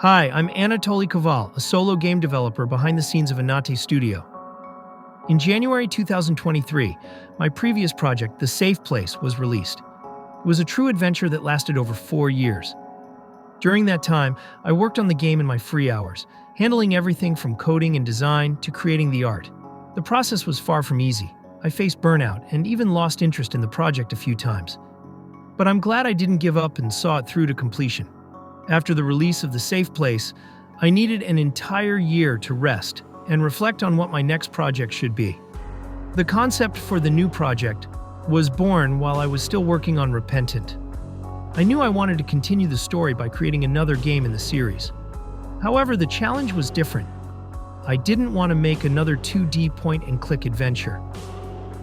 Hi, I'm Anatolii Koval, a solo game developer behind the scenes of Anate Studio. In January 2023, my previous project, The Safe Place, was released. It was a true adventure that lasted over 4 years. During that time, I worked on the game in my free hours, handling everything from coding and design to creating the art. The process was far from easy. I faced burnout and even lost interest in the project a few times. But I'm glad I didn't give up and saw it through to completion. After the release of The Safe Place, I needed an entire year to rest and reflect on what my next project should be. The concept for the new project was born while I was still working on Repentant. I knew I wanted to continue the story by creating another game in the series. However, the challenge was different. I didn't want to make another 2D point-and-click adventure.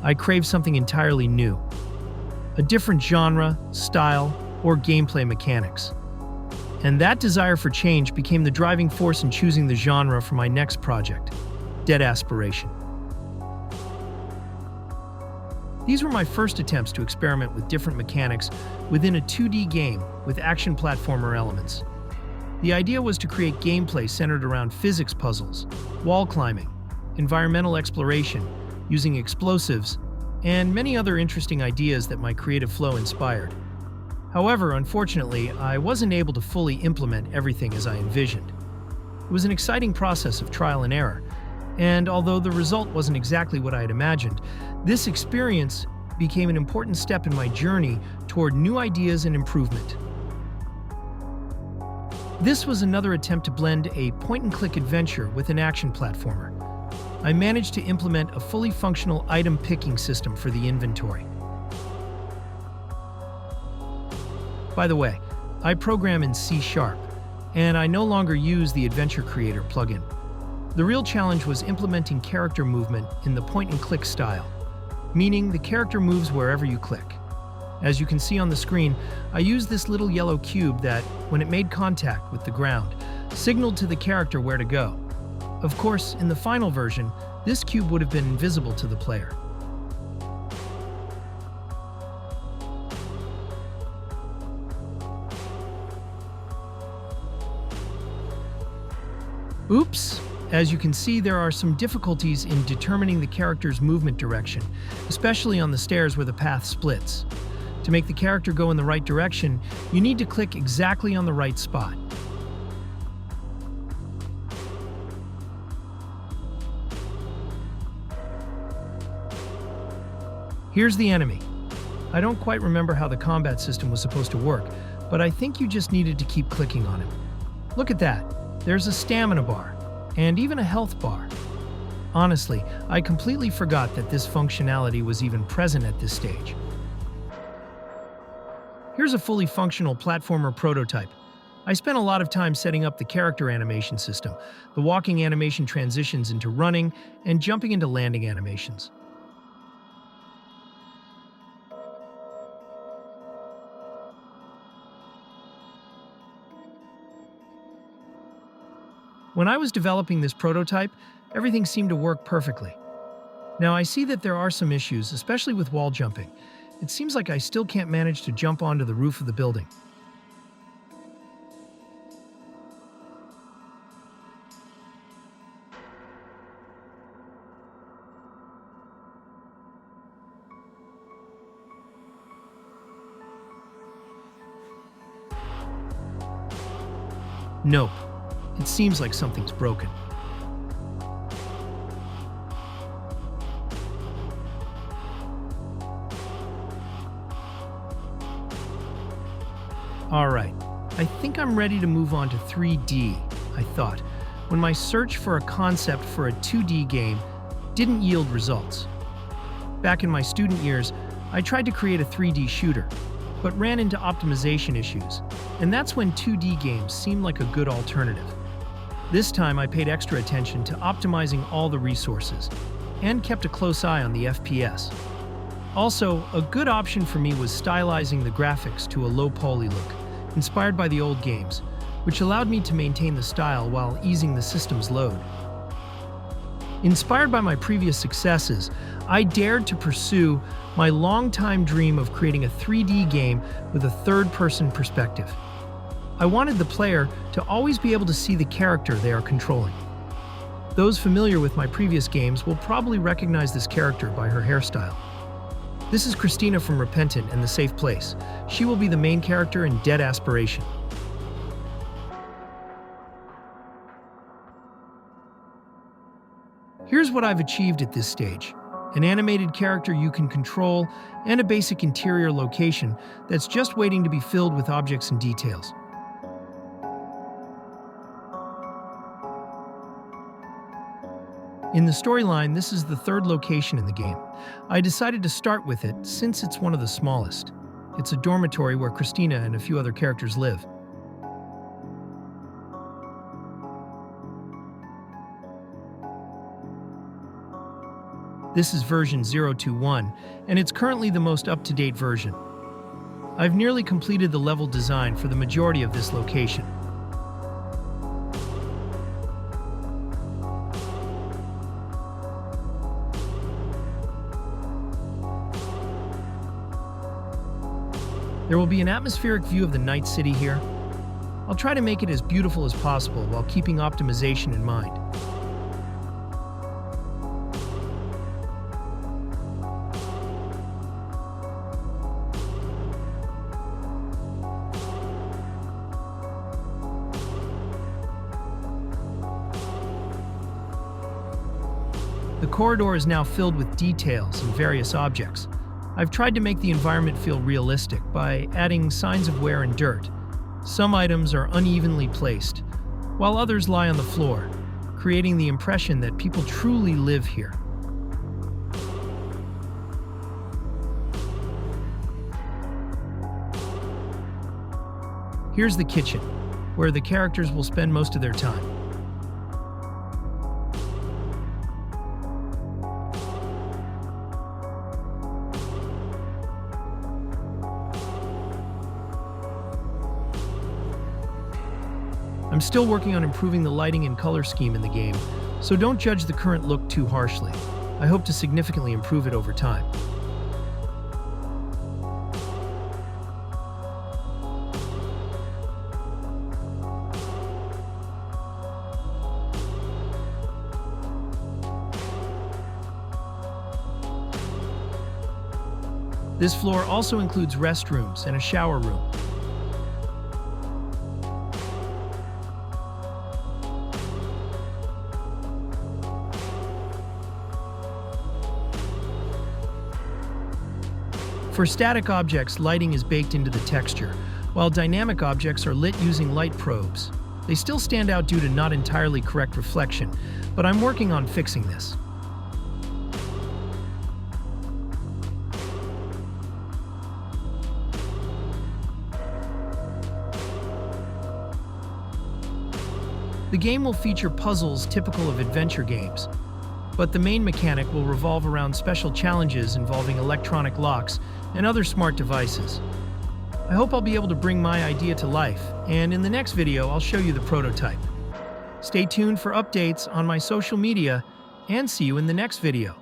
I craved something entirely new. A different genre, style, or gameplay mechanics. And that desire for change became the driving force in choosing the genre for my next project, Dead Aspiration. These were my first attempts to experiment with different mechanics within a 2D game with action platformer elements. The idea was to create gameplay centered around physics puzzles, wall climbing, environmental exploration, using explosives, and many other interesting ideas that my creative flow inspired. However, unfortunately, I wasn't able to fully implement everything as I envisioned. It was an exciting process of trial and error, and although the result wasn't exactly what I had imagined, this experience became an important step in my journey toward new ideas and improvement. This was another attempt to blend a point-and-click adventure with an action platformer. I managed to implement a fully functional item picking system for the inventory. By the way, I program in C#, and I no longer use the Adventure Creator plugin. The real challenge was implementing character movement in the point-and-click style, meaning the character moves wherever you click. As you can see on the screen, I used this little yellow cube that, when it made contact with the ground, signaled to the character where to go. Of course, in the final version, this cube would have been invisible to the player. Oops! As you can see, there are some difficulties in determining the character's movement direction, especially on the stairs where the path splits. To make the character go in the right direction, you need to click exactly on the right spot. Here's the enemy. I don't quite remember how the combat system was supposed to work, but I think you just needed to keep clicking on him. Look at that. There's a stamina bar, and even a health bar. Honestly, I completely forgot that this functionality was even present at this stage. Here's a fully functional platformer prototype. I spent a lot of time setting up the character animation system. The walking animation transitions into running, and jumping into landing animations. When I was developing this prototype, everything seemed to work perfectly. Now I see that there are some issues, especially with wall jumping. It seems like I still can't manage to jump onto the roof of the building. Nope. It seems like something's broken. Alright, I think I'm ready to move on to 3D, I thought, when my search for a concept for a 2D game didn't yield results. Back in my student years, I tried to create a 3D shooter, but ran into optimization issues, and that's when 2D games seemed like a good alternative. This time I paid extra attention to optimizing all the resources, and kept a close eye on the FPS. Also, a good option for me was stylizing the graphics to a low-poly look, inspired by the old games, which allowed me to maintain the style while easing the system's load. Inspired by my previous successes, I dared to pursue my long-time dream of creating a 3D game with a third-person perspective. I wanted the player to always be able to see the character they are controlling. Those familiar with my previous games will probably recognize this character by her hairstyle. This is Christina from Repentant and the Safe Place. She will be the main character in Dead Aspiration. Here's what I've achieved at this stage. An animated character you can control, and a basic interior location that's just waiting to be filled with objects and details. In the storyline, this is the third location in the game. I decided to start with it since it's one of the smallest. It's a dormitory where Christina and a few other characters live. This is version 021, and it's currently the most up-to-date version. I've nearly completed the level design for the majority of this location. There will be an atmospheric view of the night city here. I'll try to make it as beautiful as possible while keeping optimization in mind. The corridor is now filled with details and various objects. I've tried to make the environment feel realistic by adding signs of wear and dirt. Some items are unevenly placed, while others lie on the floor, creating the impression that people truly live here. Here's the kitchen, where the characters will spend most of their time. I'm still working on improving the lighting and color scheme in the game, so don't judge the current look too harshly. I hope to significantly improve it over time. This floor also includes restrooms and a shower room. For static objects, lighting is baked into the texture, while dynamic objects are lit using light probes. They still stand out due to not entirely correct reflection, but I'm working on fixing this. The game will feature puzzles typical of adventure games, but the main mechanic will revolve around special challenges involving electronic locks and other smart devices. I hope I'll be able to bring my idea to life, and in the next video I'll show you the prototype. Stay tuned for updates on my social media, and see you in the next video.